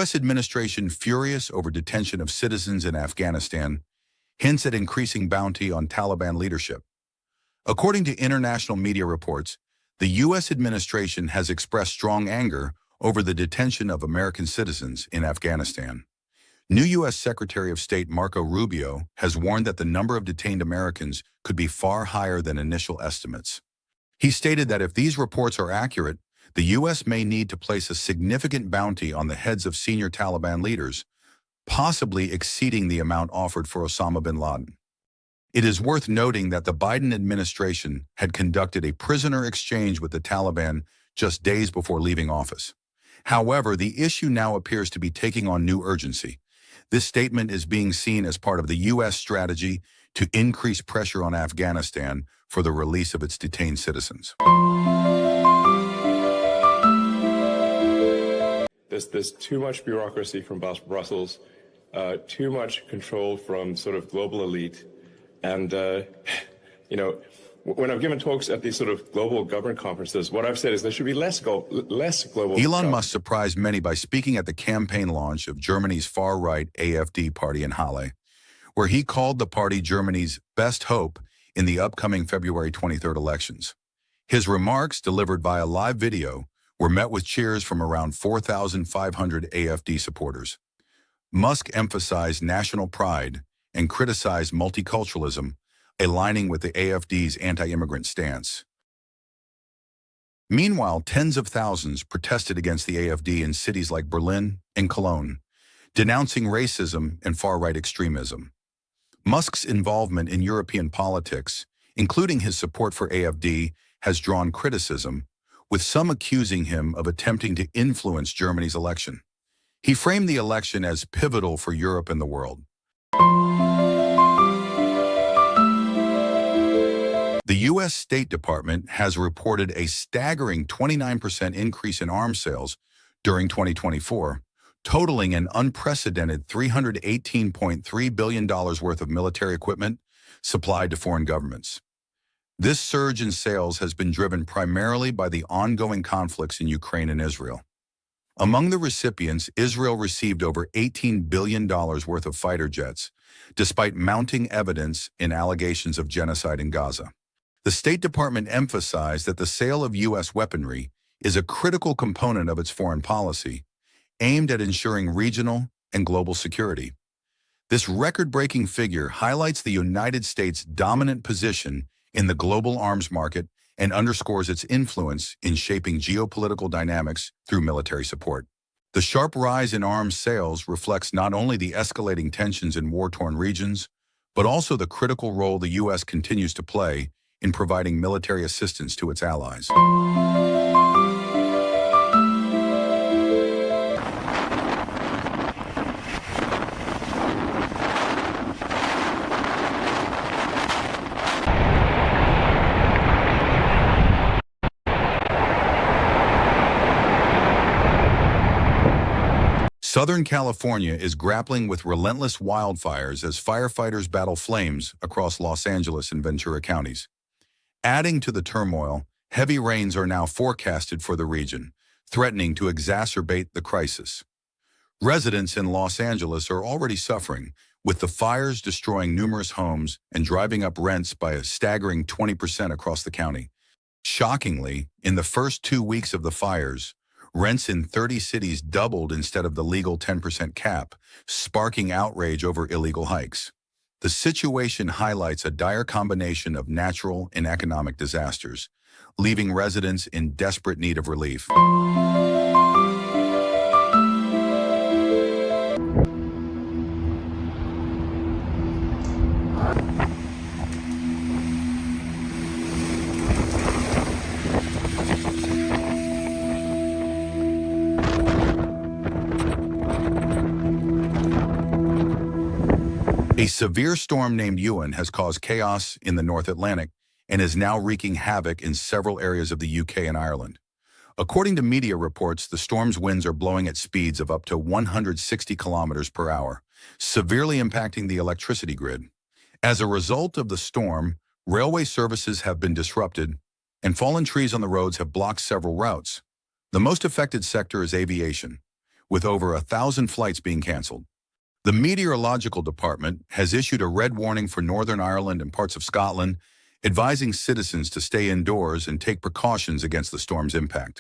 U.S. administration furious over detention of citizens in Afghanistan, hints at increasing bounty on Taliban leadership. According to international media reports, the U.S. administration has expressed strong anger over the detention of American citizens in Afghanistan. New U.S. Secretary of State Marco Rubio has warned that the number of detained Americans could be far higher than initial estimates. He stated that if these reports are accurate, the U.S. may need to place a significant bounty on the heads of senior Taliban leaders, possibly exceeding the amount offered for Osama bin Laden. It is worth noting that the Biden administration had conducted a prisoner exchange with the Taliban just days before leaving office. However, the issue now appears to be taking on new urgency. This statement is being seen as part of the U.S. strategy to increase pressure on Afghanistan for the release of its detained citizens. There's too much bureaucracy from Brussels, too much control from sort of global elite. And, when I've given talks at these sort of global government conferences, what I've said is there should be less global. Elon Musk surprised many by speaking at the campaign launch of Germany's far-right AfD party in Halle, where he called the party Germany's best hope in the upcoming February 23rd elections. His remarks, delivered via live video, were met with cheers from around 4,500 AfD supporters. Musk emphasized national pride and criticized multiculturalism, aligning with the AfD's anti-immigrant stance. Meanwhile, tens of thousands protested against the AfD in cities like Berlin and Cologne, denouncing racism and far-right extremism. Musk's involvement in European politics, including his support for AfD, has drawn criticism, with some accusing him of attempting to influence Germany's election. He framed the election as pivotal for Europe and the world. The U.S. State Department has reported a staggering 29% increase in arms sales during 2024, totaling an unprecedented $318.3 billion worth of military equipment supplied to foreign governments. This surge in sales has been driven primarily by the ongoing conflicts in Ukraine and Israel. Among the recipients, Israel received over $18 billion worth of fighter jets, despite mounting evidence in allegations of genocide in Gaza. The State Department emphasized that the sale of U.S. weaponry is a critical component of its foreign policy, aimed at ensuring regional and global security. This record-breaking figure highlights the United States' dominant position in the global arms market and underscores its influence in shaping geopolitical dynamics through military support. The sharp rise in arms sales reflects not only the escalating tensions in war-torn regions, but also the critical role the U.S. continues to play in providing military assistance to its allies. Southern California is grappling with relentless wildfires as firefighters battle flames across Los Angeles and Ventura counties. Adding to the turmoil, heavy rains are now forecasted for the region, threatening to exacerbate the crisis. Residents in Los Angeles are already suffering, with the fires destroying numerous homes and driving up rents by a staggering 20% across the county. Shockingly, in the first 2 weeks of the fires, rents in 30 cities doubled instead of the legal 10% cap, sparking outrage over illegal hikes. The situation highlights a dire combination of natural and economic disasters, leaving residents in desperate need of relief. A severe storm named Ewan has caused chaos in the North Atlantic and is now wreaking havoc in several areas of the UK and Ireland. According to media reports, the storm's winds are blowing at speeds of up to 160 kilometers per hour, severely impacting the electricity grid. As a result of the storm, railway services have been disrupted, and fallen trees on the roads have blocked several routes. The most affected sector is aviation, with over 1,000 flights being cancelled. The Meteorological Department has issued a red warning for Northern Ireland and parts of Scotland, advising citizens to stay indoors and take precautions against the storm's impact.